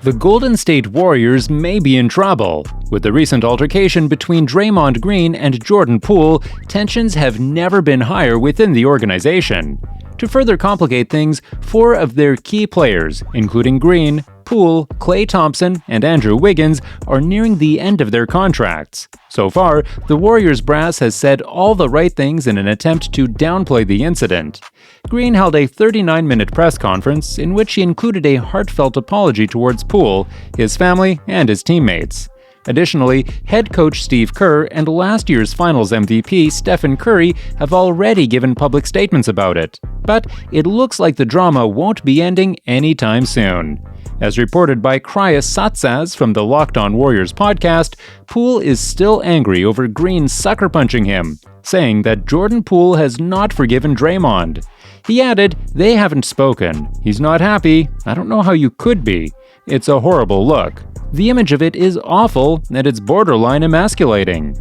The Golden State Warriors may be in trouble. With the recent altercation between Draymond Green and Jordan Poole, tensions have never been higher within the organization. To further complicate things, 4 of their key players, including Green, Poole, Klay Thompson, and Andrew Wiggins, are nearing the end of their contracts. So far, the Warriors brass has said all the right things in an attempt to downplay the incident. Green held a 39-minute press conference in which he included a heartfelt apology towards Poole, his family, and his teammates. Additionally, head coach Steve Kerr and last year's Finals MVP Stephen Curry have already given public statements about it. But it looks like the drama won't be ending anytime soon. As reported by Cryus Saatsaz from the Locked On Warriors podcast, Poole is still angry over Green sucker-punching him, saying that Jordan Poole has not forgiven Draymond. He added, "They haven't spoken. He's not happy. I don't know how you could be. It's a horrible look. The image of it is awful, and it's borderline emasculating."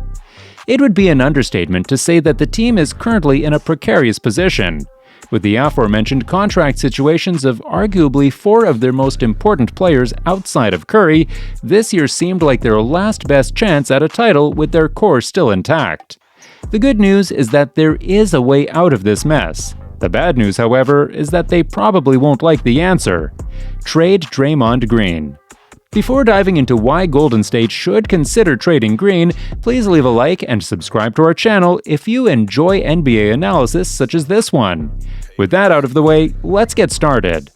It would be an understatement to say that the team is currently in a precarious position. With the aforementioned contract situations of arguably 4 of their most important players outside of Curry, this year seemed like their last best chance at a title with their core still intact. The good news is that there is a way out of this mess. The bad news, however, is that they probably won't like the answer. Trade Draymond Green. Before diving into why Golden State should consider trading Green, please leave a like and subscribe to our channel if you enjoy NBA analysis such as this one. With that out of the way, let's get started.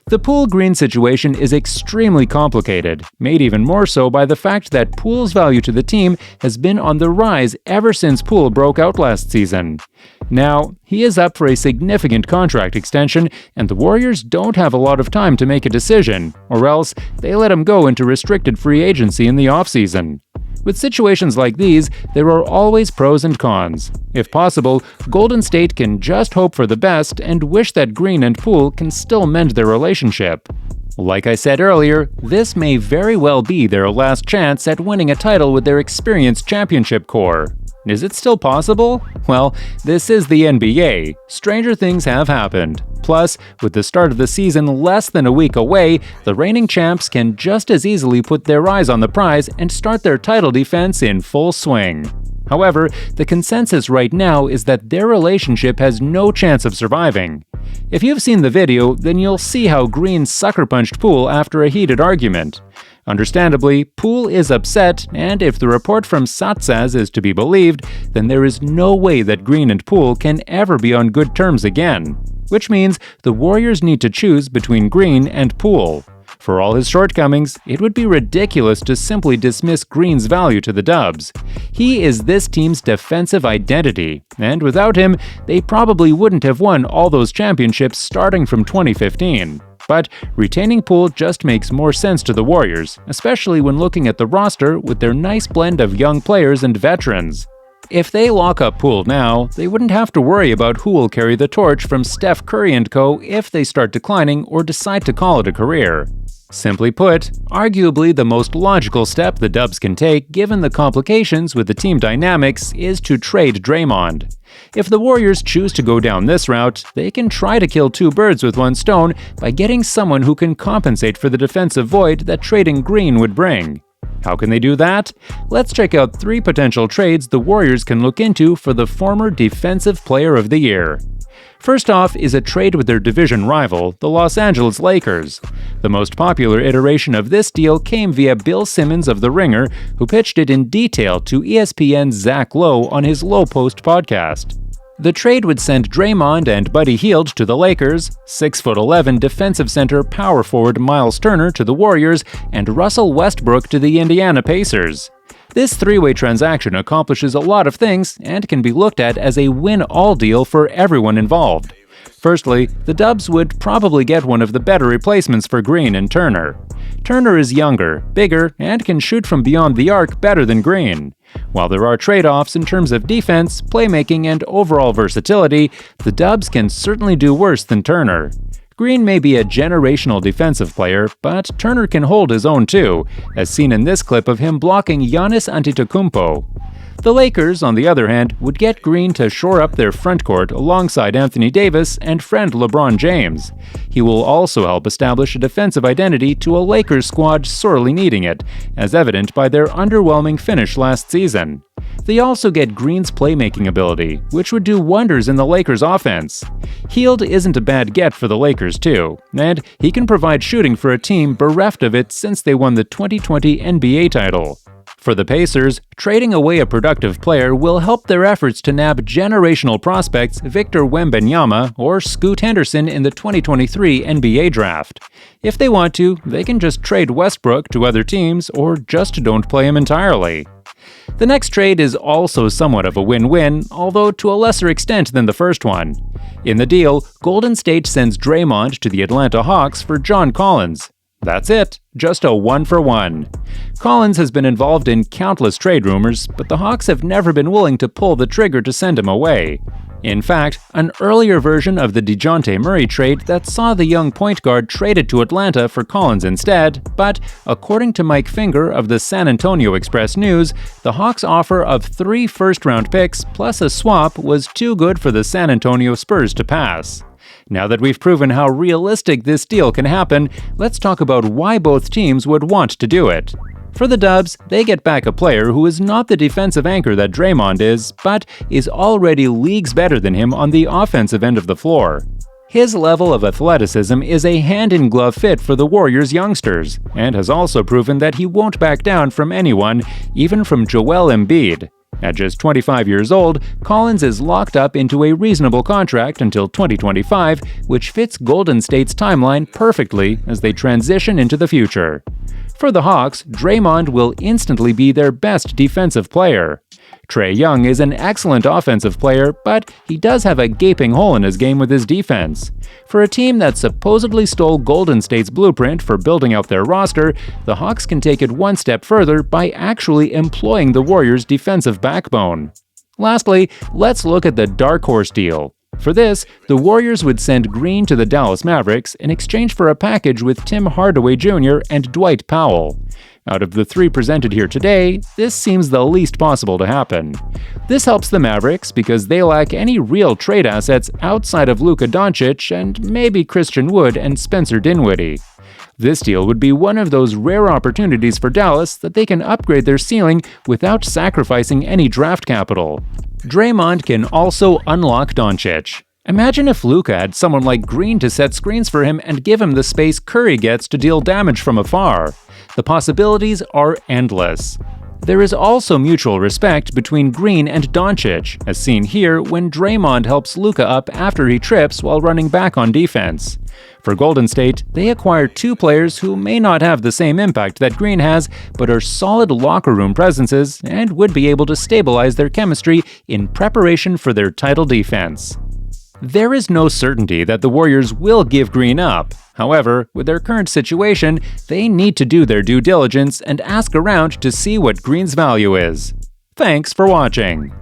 The Poole-Green situation is extremely complicated, made even more so by the fact that Poole's value to the team has been on the rise ever since Poole broke out last season. Now, he is up for a significant contract extension, and the Warriors don't have a lot of time to make a decision, or else they let him go into restricted free agency in the offseason. With situations like these, there are always pros and cons. If possible, Golden State can just hope for the best and wish that Green and Poole can still mend their relationship. Like I said earlier, this may very well be their last chance at winning a title with their experienced championship core. Is it still possible? Well, this is the NBA. Stranger things have happened. Plus, with the start of the season less than a week away, the reigning champs can just as easily put their eyes on the prize and start their title defense in full swing. However, the consensus right now is that their relationship has no chance of surviving. If you've seen the video, then you'll see how Green sucker-punched Poole after a heated argument. Understandably, Poole is upset, and if the report from Saatsaz is to be believed, then there is no way that Green and Poole can ever be on good terms again. Which means the Warriors need to choose between Green and Poole. For all his shortcomings, it would be ridiculous to simply dismiss Green's value to the Dubs. He is this team's defensive identity, and without him, they probably wouldn't have won all those championships starting from 2015. But retaining Poole just makes more sense to the Warriors, especially when looking at the roster with their nice blend of young players and veterans. If they lock up Poole now, they wouldn't have to worry about who will carry the torch from Steph Curry and co. if they start declining or decide to call it a career. Simply put, arguably the most logical step the Dubs can take given the complications with the team dynamics is to trade Draymond. If the Warriors choose to go down this route, they can try to kill 2 birds with 1 stone by getting someone who can compensate for the defensive void that trading Green would bring. How can they do that? Let's check out 3 potential trades the Warriors can look into for the former Defensive Player of the Year. First off is a trade with their division rival, the Los Angeles Lakers. The most popular iteration of this deal came via Bill Simmons of The Ringer, who pitched it in detail to ESPN's Zach Lowe on his Low Post podcast. The trade would send Draymond and Buddy Hield to the Lakers, 6'11" defensive center power forward Miles Turner to the Warriors, and Russell Westbrook to the Indiana Pacers. This 3-way transaction accomplishes a lot of things and can be looked at as a win-all deal for everyone involved. Firstly, the Dubs would probably get one of the better replacements for Green and Turner. Turner is younger, bigger, and can shoot from beyond the arc better than Green. While there are trade-offs in terms of defense, playmaking, and overall versatility, the Dubs can certainly do worse than Turner. Green may be a generational defensive player, but Turner can hold his own too, as seen in this clip of him blocking Giannis Antetokounmpo. The Lakers, on the other hand, would get Green to shore up their front court alongside Anthony Davis and friend LeBron James. He will also help establish a defensive identity to a Lakers squad sorely needing it, as evident by their underwhelming finish last season. They also get Green's playmaking ability, which would do wonders in the Lakers' offense. Hield isn't a bad get for the Lakers, too, and he can provide shooting for a team bereft of it since they won the 2020 NBA title. For the Pacers, trading away a productive player will help their efforts to nab generational prospects Victor Wembanyama or Scoot Henderson in the 2023 NBA draft. If they want to, they can just trade Westbrook to other teams or just don't play him entirely. The next trade is also somewhat of a win-win, although to a lesser extent than the first one. In the deal, Golden State sends Draymond to the Atlanta Hawks for John Collins. That's it, just a 1-for-1. Collins has been involved in countless trade rumors, but the Hawks have never been willing to pull the trigger to send him away. In fact, an earlier version of the DeJounte Murray trade that saw the young point guard traded to Atlanta for Collins instead, but according to Mike Finger of the San Antonio Express-News, the Hawks' offer of 3 first-round picks plus a swap was too good for the San Antonio Spurs to pass. Now that we've proven how realistic this deal can happen, let's talk about why both teams would want to do it. For the Dubs, they get back a player who is not the defensive anchor that Draymond is, but is already leagues better than him on the offensive end of the floor. His level of athleticism is a hand-in-glove fit for the Warriors' youngsters, and has also proven that he won't back down from anyone, even from Joel Embiid. At just 25 years old, Collins is locked up into a reasonable contract until 2025, which fits Golden State's timeline perfectly as they transition into the future. For the Hawks, Draymond will instantly be their best defensive player. Trae Young is an excellent offensive player, but he does have a gaping hole in his game with his defense. For a team that supposedly stole Golden State's blueprint for building out their roster, the Hawks can take it one step further by actually employing the Warriors' defensive backbone. Lastly, let's look at the dark horse deal. For this, the Warriors would send Green to the Dallas Mavericks in exchange for a package with Tim Hardaway Jr. and Dwight Powell. Out of the 3 presented here today, this seems the least possible to happen. This helps the Mavericks because they lack any real trade assets outside of Luka Doncic and maybe Christian Wood and Spencer Dinwiddie. This deal would be one of those rare opportunities for Dallas that they can upgrade their ceiling without sacrificing any draft capital. Draymond can also unlock Doncic. Imagine if Luka had someone like Green to set screens for him and give him the space Curry gets to deal damage from afar. The possibilities are endless. There is also mutual respect between Green and Doncic, as seen here when Draymond helps Luka up after he trips while running back on defense. For Golden State, they acquire 2 players who may not have the same impact that Green has, but are solid locker room presences and would be able to stabilize their chemistry in preparation for their title defense. There is no certainty that the Warriors will give Green up. However, with their current situation, they need to do their due diligence and ask around to see what Green's value is. Thanks for watching.